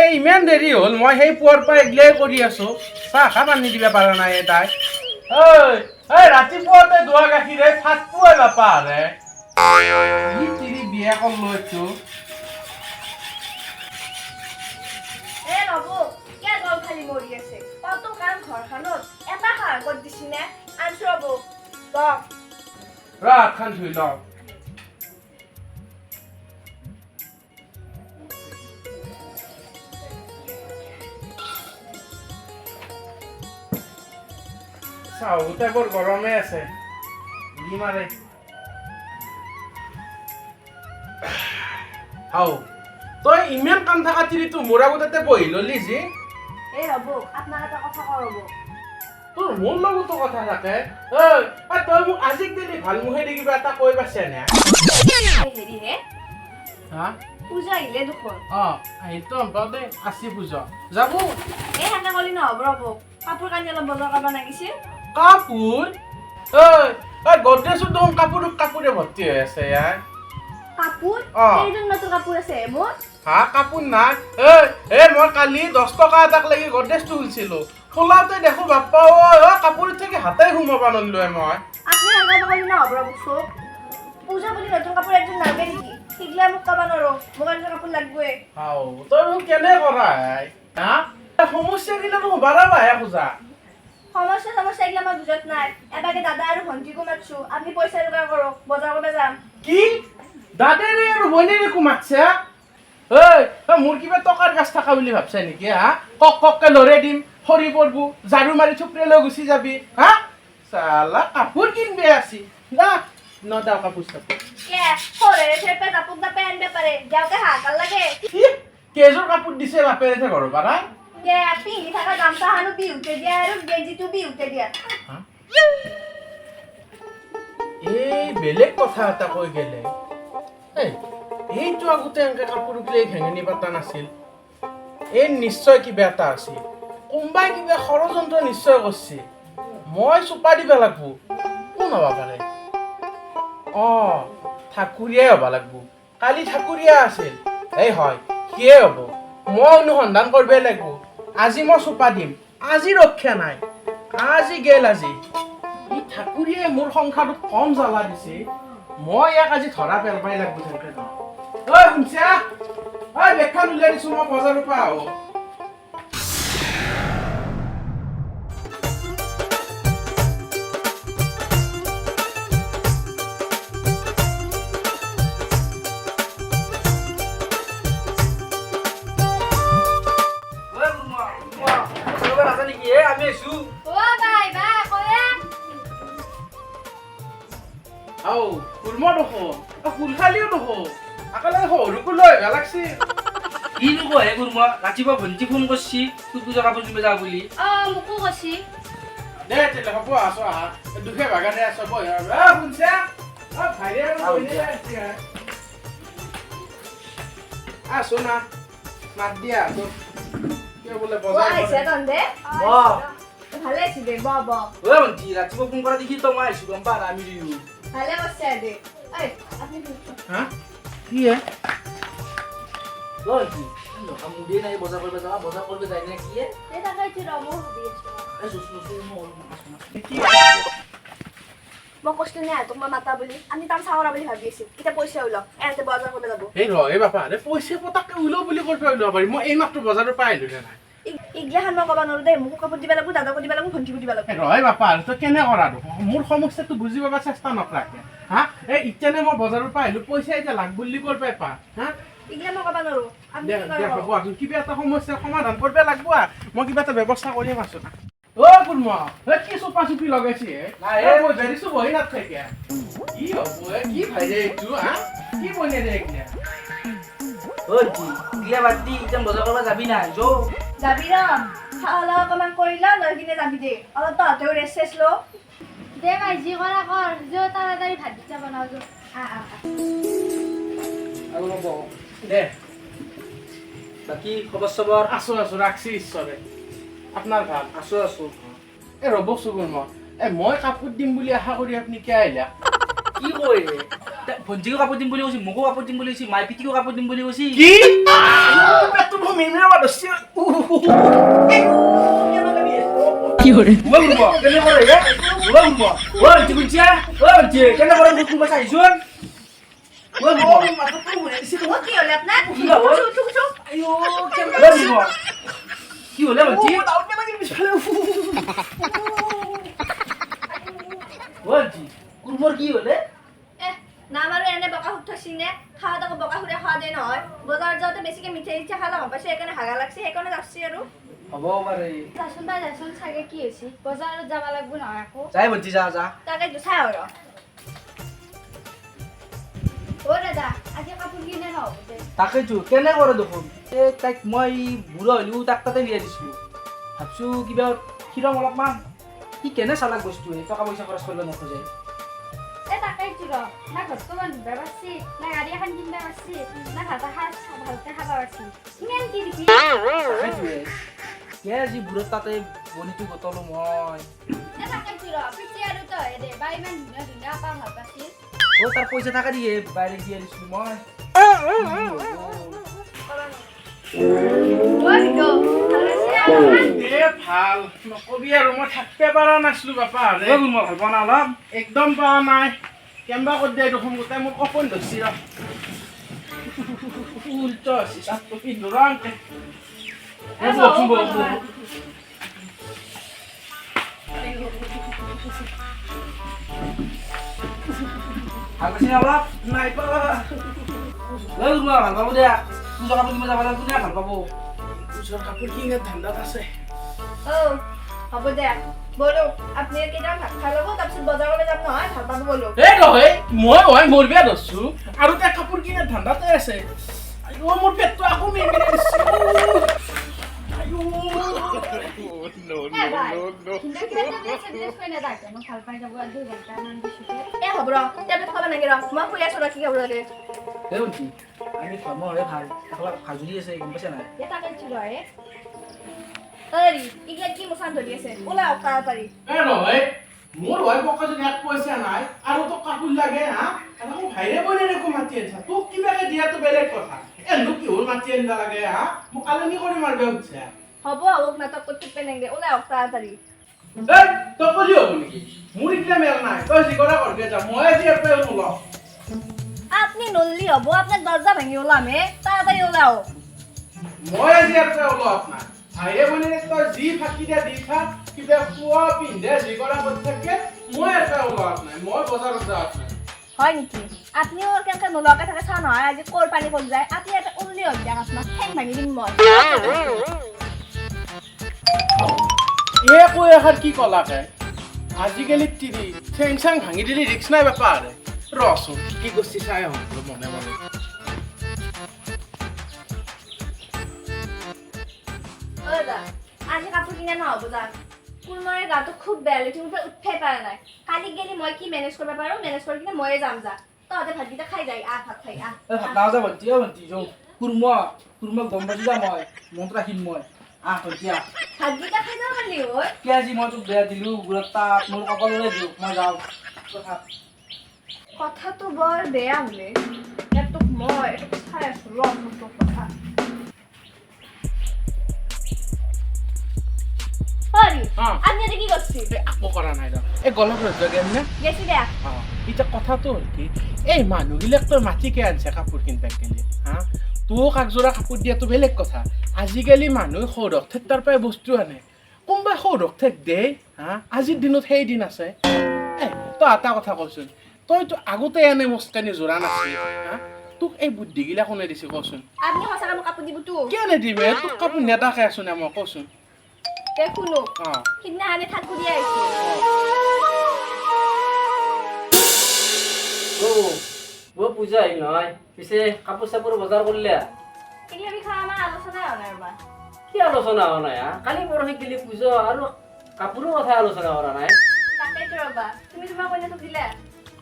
এই ইমান দেৰি হ'ল মই সেই পুৱাৰ পৰা এগিলাই কৰি আছো চাহ খাব আনি দিবা পাৰা নাই তাই ঐ ৰাতিপুৱাতে দোৱা গাখীৰে ভাত পুৱাই বাপা ৰে ই তিৰি বিয়া কল লৈছো এ নবু কে গল খালি মৰি আছে কত কাম ঘৰখনত এটা সাৰ কত দিছিনে আনছো ৰবু ৰাত খান ধুই ল চাউতে বৰ গৰমে আছে দি মাৰে হাও তই ইমান কাম থাকা তিৰিটো মোৰ আগতে বহি ললি যি এই ৰবু আপোনাক এটা কথা কওঁ ৰবু তোৰ মোৰ লগতো কথা থাকে তই মোক আজিক দিলি ভাল মুখেদি কিবা এটা কৈ পাইছে নে হেৰি হে হা পূজা আহিলে দেখোন আহিতো দে আসি পূজা যাব এই হাতে কলি নহ'ব ৰবু কাপোৰ কানি অলপ বজাৰ কৰিব লাগিছিল কাপোৰ গডৰেজত দেখোন কাপোৰে ভৰ্তি হৈ আছে ইয়াৰ কাপোৰ এইজন নতুন কাপোৰ আছে মোৰ হা কাপোৰ নাই মই কালি 10 টকা এটাক লাগি গডৰেজটো খুলিছিলো খোলাতে দেখো বাপ্পা কাপোৰ থেকে হাতে সোমাবা নলয় মই আপুনি হাতে কলি নহ'ব ৰবু চব পূজা বুলি নতুন কাপোৰ একজন লাগে নেকি শিকলে মোক কবা নৰো মোক একজন কাপোৰ লাগবই তই মোক কেনে কৰা হা সমস্যা গিলানো বাঢ়াবাহে খোজা সমস্যা এগুলা মই বুজত নাই এবাকে দাদা আৰু ভণ্টিকো মাতছো আপুনি পইচা যোগাৰ কৰক বজাৰ কৰিব যাম কি দাদাৰে আৰু বইনেৰে মাতছে মোৰ কিবা টকাৰ গাছ থকা বুলি ভাবছে নেকি হা কককে লৰে দিম সৰি পৰবো ঝাৰু মাৰি থুপৰে লৈ গুচি যাবি হা চালা কাপোৰ কিনবে আছি না নদাও কাপোৰ চাপোৰ কে সৰেৰে থেপে কাপোৰ না পেন বেপাৰে যাওতে হাকাল লাগে কেজৰ কাপোৰ দিছে বাপেৰে থে ঘৰৰ পৰা কে পিন্ধি থকা গামছা হানো বিহুতে দিয়া আৰু গেঞ্জিটো বিহুতে দিয়া এই বেলেগ কথা এটা কৈ গেলে এইটো আগতে এনেকে কাপোৰ উঠলে ঘেঙেনি পাতা নাছিল এই নিশ্চয় কিবা এটা আছিল কোনোবাই কিবা ষড়যন্ত্ৰ নিশ্চয় কৰিছে মই চোপা দিব লাগবো কোন হব পাৰে ঠাকুৰীয়াই হব লাগবো কালি ঠাকুৰীয়া আছিল এই হয় কিয়ে হব মই অনুসন্ধান কৰিবই লাগবো আজি মই চোপা দিম আজি ৰক্ষা নাই আজি গেল আজি ই ঠাকুৰীয়াই মোৰ সংসাৰটোত কম জ্বালা দিছে মই ইয়াক আজি ধৰা পেলবাই লাগবো তেনেকে শুনছা বেগখন উলিয়াই দিছো মই বজাৰৰ পৰা আহো ৰাতিপুৱা ভণ্টি ফোন কৰিছি তোৰ পূজা কাপোৰ কিনিব যাওঁ বুলি মোকো কৈছি দে তেলে হ'ব আছো আহা দুখে ভাগাতে আছো বহি শুনছা ভাইৰে আছো না মাত দিয়া তোৰ কিয় বোলে বজাৰ আহিছে তন্দে ভালে আছে দে ভণ্টি ৰাতিপুৱা ফোন কৰা দেখি তো মই আহিছো গম পা আমি দিও ভালে আছে দে আপনি হা কি হে ভণ্টি মুদিয়ে নাই বজাৰ কৰিব যাবা বজাৰ কৰিব যায় না কি হে এটা কাইতি ৰমো হবি আছে মই কষ্ট নাই তোক মই মাতা বুলি আমি তাম চাওৰা বুলি ভাবি আছো এটা পইচা ওলা এতে বজাৰ কৰিব যাব এই বাপা ৰে পইচা পটাকে ওলো বুলি কৈ ওলাব পাৰি মই এই মাত্ৰ বজাৰৰ পৰা আহিলো না ইগলাখান মই কবা নৰো দে মোক কাপোৰ দিবা লাগব দাদাকো দিবা লাগব ভণ্টিকো দিবা লাগব বাপা তই কেনে কৰা মোৰ সমস্যাটো বুজি পাবা চেষ্টা নকৰাকে হা এই ইতেনে মই বজাৰৰ পৰা আহিলো পইচা এতিয়া লাগ বুলি কৈ পা হা ইগলা মই কবা নৰো আমি কিবা এটা সমস্যাৰ সমাধান কৰিব লাগব মই কিবা এটা ব্যৱস্থা কৰিম আছো না কুলমা কি চোপা চুপি লগাইছি মই বেৰিছো বহি নাথাকে কি হ'ব কি ভাইৰে এইটো হা কি বনে ৰে এতিয়া ইগলা বাদ দি এতিয়া বজাৰ কৰিব যাবি না যাবি ৰ খালা কমান কৰিলা লৈ কিনে যাবি দে অলপ তহঁতেও ৰেষ্ট চেষ্ট ল দে ভাই যি কৰা কৰ তাড়াতাড়ি ভাত দিছা বনাও দে বাকি খবৰ চবৰ আছো ৰাখছি ঈশ্বৰে আপোনাৰ ভাল আছো ৰ'ব চুগুৰ মই কাপোৰ দিম বুলি আশা কৰি আপুনি কিয় আহিলা কি কয় ভণ্টিকো কাপোৰ দিম বুলি কৈছি মোকো কাপোৰ দিম বুলি কৈছি মাই পিটিকো কাপোৰ দিম বুলি কৈছি কি পেটটো মিমিৰা বাদ বুবা বুব কেনে কৰে হে বুবা বুব ও আন্টি বুজিয়া ও আন্টি কেনে কৰে বুব বুবা চাইছোন বুবা বুব মাথা তো ঘুরে দিছি ও কি হলে আপনার কি হল? চুপ আইও বুবা বুব কি হলে আন্টি দাউতে লাগি বিছালে ও আন্টি কুরমর কি হলে নাম আৰু এনে বকা উঠাছি নে খাওয়া দাওয়া বকা ফুৰে খাওয়া দে নহয় বজাৰত যাওঁতে বেছিকে মিঠাই ইচ্ছা খালা গম পাইছে সেইকাৰণে হাগা লাগছে সেইকাৰণে যাচ্ছি আৰু হ'ব পাৰে যাচোন বাই যাচোন চাগে কি হৈছে বজাৰত যাব লাগিব নহয় আকৌ যাই বন্তি যা যা তাকে চাই আৰু অ দাদা আজি কাপোৰ কিনে নহ'ব দে তাকেইতো কেনে কৰে দেখোন এই তাইক মই বুঢ়া হ'লেও তাক তাতে বিয়া দিছিলোঁ ভাবছোঁ কিবা খিৰম অলপমান সি কেনে চালাক বস্তুৱে টকা পইচা খৰচ কৰিব নোখোজে এ তাকেই ৰ না ঘৰটো বান্ধিব পাৰছি না গাড়ী এখন কিনিব পাৰছি না ভাত এসাঁজ ভালকে খাব পাৰছি ইমান কি দেখি তাকেইটোৱে কে আজি বুঢ়াৰ তাতে বনিটো গতলো মই এ তাকেই ৰ পিছে আৰু তই দে বা ইমান ধুনীয়া ধুনীয়া কাম ভাল পাইছিল অ' তাৰ পইচা থকা দিয়ে বাইৰে বিয়া দিছিলোঁ মই ভাল নকবি আৰু মই থাকিব পৰা নাছিলো বাপা মই ভাল পোৱা নাই অলপ একদম পোৱা নাই কেম্বা কৰি দিয়ে দেখোন গোটাই মোক অপন ধৰছি ৰ উল্টো আছে তাততো পিন্ধো ৰংকে ভাল পাইছে অলপ নাই পাৱা ভাল পাব দিয়া পূজা কাপোৰ কিনিব যাব লাগিব কোনে ভাল পাব ওচৰ কাপোৰ কিনে ধান্দাত আছে ও হ'ব দে বলো আপনি কেইটা ভাত খাই ল'ব তাৰপিছত বজাৰলৈ যাম নহয় ভাল পাব বলো এই নহয় মই মোৰ বিয়া ধৰছো আৰু তাই কাপোৰ কিনে ধান্দাতে আছে আইও মোৰ পেটটো আকৌ মেৰমেৰাই দিছে এ ভাই কিন্তু কিবা টেবলেট চেবলেট খুৱাই নাথাকে মই ভাল পাই যাব আৰু 2 ঘণ্টামান পিছতে এ হ'ব ৰ টেবলেট খাব নালাগে ৰ মই শুই আছো ৰ কি হ'ব ৰ দে এই বন্তি আমি ধৰ্ম হ'লে ভাল অলপ ভাজুলি আছে গম পাইছে নাই এ তাকে ৰ এ তৰি ইগলা কি মুছান ধৰি আছে ওলা তাড়াতাড়ি এই নহয় মোৰ হয় পকেটত এক পইচা নাই আৰু তোক কাপোৰ লাগে হা আৰু মোক ভাইৰে বনে একো মাতি আনছা তোক কিবাকে দিয়াটো বেলেগ কথা এনো কিহৰ মাতি আনবা লাগে হা মোক আলনি কৰি মাৰবে উঠছা হ'ব মোক নাটক কৰতে পেনেঙ্গে ওলা তাড়াতাড়ি এই তই কলি হ'ব নেকি মোৰ ইগলা মেল নাই তই যি কৰা কৰবি যা মই আজি এপে নোলাও আপনি নল্লি হবো আপনাৰ দৰজা ভেঙে ওলামে তাড়াতাড়ি ওলাও মই আজি এপে ওলাও না ভাইৰে বনে তই যি ফাকি দিয়া দি থাক কিবা খোৱা পিন্ধে যি কৰা কৰি থাকে মই এপে ওলাও নাই মই বজাৰত যাওঁ নাই হয় নেকি আপনি ওর কেনকে নোলাকে থাকে চা নহয় আজি কোর পানি পড় যায় আপনি এটা উল্লি হল দিয়া আপনার ঠ্যাং ভাঙি দিম মই এ কৈ এষাৰ কি কলাকে আজিকালি তিৰি ঠেং চাং ভাঙি দিলি ৰিক্স নাই বাপা আৰে ৰচোন কি কৰিছি চাই আহোঁ মনে মনে ওদা আজি কাপোৰ কিনা নহব যা কুলমৰে গাটো খুব বেয়া লাগি তুমি উঠাই পাৰা নাই কালি গেলি মই কি মেনেজ কৰিব পাৰো মেনেজ কৰি কিনে ময়ে যাম যা তহঁতে ভাতকেইটা খাই যাই ভাত খাই এই ভাত নাও যা বন্তি যাওঁ কুৰমা গম পাইছোঁ যা মই মনত ৰাখিম মই বন্তি ভাতকেইটা খাই যাব পাৰলি হয় কি আজি মই তোক বেয়া দিলোঁ বুঢ়াৰ তাক মোৰ কপাললৈ দিওঁ মই যাওঁ কথাটো বৰ বেয়া বোলে তোক মই এইটো চাই আছো ৰ তোৰ কথা হৰি আপনি এটা কি কৰছি আকৌ কৰা নাই ৰ এই গলত ৰজ গেম নে গেছি দে এতিয়া কথাটো হ'ল কি এই মানুহবিলাক তই মাটিকে আনছে কাপোৰ কিনবা গেলি হা তোক একযোৰা কাপোৰ দিয়াটো বেলেগ কথা আজিকালি মানুহে সৌৰভ ঠেক তাৰ পৰাই বস্তু আনে কোনোবাই সৌৰভ ঠেক দে হা আজিৰ দিনত সেই দিন আছে এই তই এটা কথা কচোন তইতো আগতে এনে মস্কানি জোৰা নাছিল হা তোক এই বুদ্ধিগিলা কোনে দিছে কচোন আপনি সঁচা কাম কাপোৰ দিব তো কেনে দিবে তোক কাপোৰ নেদাকে আছো নে মই কচোন তে শুনো সিদিনা আনে ঠাকু দিয়া আহিছে পূজা আহিল নহয় পিছে কাপোৰ চাপোৰ বজাৰ কৰিলে এগুলো বিষয়ে আমাৰ আলোচনা হয় না এবাৰ কি আলোচনা হোৱা নাই কালি পৰহি গেলি পূজা আৰু কাপোৰৰ কথা আলোচনা কৰা নাই তাকেই তো ৰবা তুমি তোমাৰ কইনা তো দিলা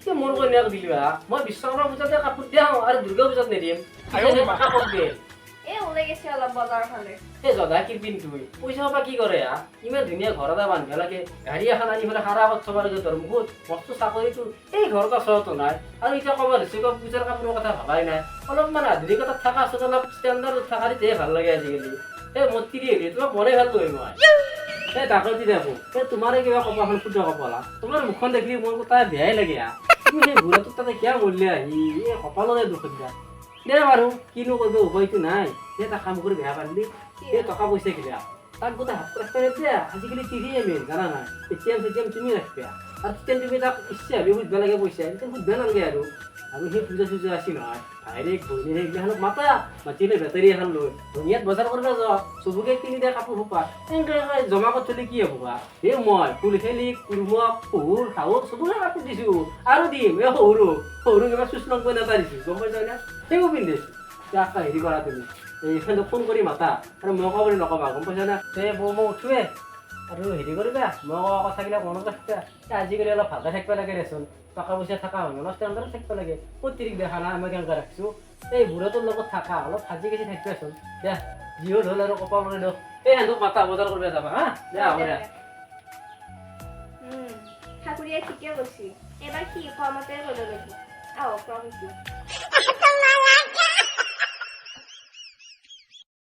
কি মোৰ কন্যাক দিলিবা মই বিশ্বকৰ্মা পূজাতে কাপোৰ দিওঁ আৰু দুৰ্গা পূজাত নিদিম কাপোৰ দিয়ে এ ওলাই গেছে অলপ বজাৰৰ ফালে এই জদা কি পিন্ধ তুই পইচা পৰা কি কৰে ইমান ধুনীয়া ঘৰ এটা বান্ধিব লাগে গাড়ী এখন আনি পেলাই সাৰা আগত থব লাগে তোৰ বহুত মস্ত চাকৰিটো এই ঘৰ কাছতো নাই আৰু এতিয়া ক'ব ধৰিছোঁ পূজাৰ কাপোৰৰ কথা ভাবাই নাই অলপমান আধুনিকতাত থকা আচলতে অলপ ষ্টেণ্ডাৰ্ডত থকা তেতিয়াহে ভাল লাগে আজিকালি এই মূৰ্তি হেৰি তোমাক মনে ভাল কৰিম মই এই তাকতি দেখো এই তোমাৰে কিবা কপালখন ফুটা কপালা তোমাৰ মুখখন দেখিলে মোৰ তাই বেয়াই লাগে তুমি সেই বুঢ়াটোৰ তাতে কিয় মৰিলে আহি এই কপালৰে দুখ দিয়া দে বাৰু কিনো কৰিব উপায়টো নাই এই তাক কাম কৰি বেয়া পাৰিলি এই টকা পইচা কিবা তাক গোটেই হাত ৰাখতে দিয়া আজিকালি টিভিয়ে মেইন জানা নাই এটিএম চেটিএম তুমি ৰাখিবা আৰু তেতিয়া তুমি তাক ইচ্ছা হ'লে সুধিব লাগে পইচা এতিয়া সুধিব নালাগে আৰু সেই পূজা চূজা আছে নহয় ডাইৰেক্ট ভনী সেইগিলাখনক মাতা মাতিলে বেটাৰী এখন লৈ ধুনীয়াত বজাৰ কৰিব যোৱা চবকে কিনি দিয়া কাপোৰ সোপা এনেকৈ জমা কৰি থলে কি হ'ব এই মই ফুল খেলি কুৰমক শহুৰ শাহুক চবকে কাপোৰ দিছোঁ আৰু দিম এই সৰু কিবা চুচ লগ কৰি এটা দিছোঁ গম পাইছা নে সেইবোৰ পিন্ধিছোঁ তাক হেৰি কৰা তুমি এইখানটো ফোন কৰি মাতা আৰু মই ক'ব বুলি নক'বা গম পাইছা নে এই বৌ মই উঠোৱে আৰু হেৰি কৰিবা মই কোৱা কথাবিলাক মনত ৰাখিবা আজিকালি অলপ ভালকৈ থাকিব লাগে দেচোন টকা পইচা থকা মানুহ ষ্টেণ্ডাৰ্ডত থাকিব লাগে প্ৰত্যেক দেখা নাই মই কেনেকৈ ৰাখিছোঁ এই বুঢ়াটোৰ লগত থাকা অলপ সাজি কাজি থাকিবাচোন দিয়া যিও হ'ল আৰু কপাল কৰি দিয়ক এই সিহঁতক মাতা বজাৰ কৰিব যাবা হা দিয়া হ'ব দিয়া ঠাকুৰীয়াই ঠিকে কৈছে এবাৰ কি কমতে কৰিব লাগিব আহক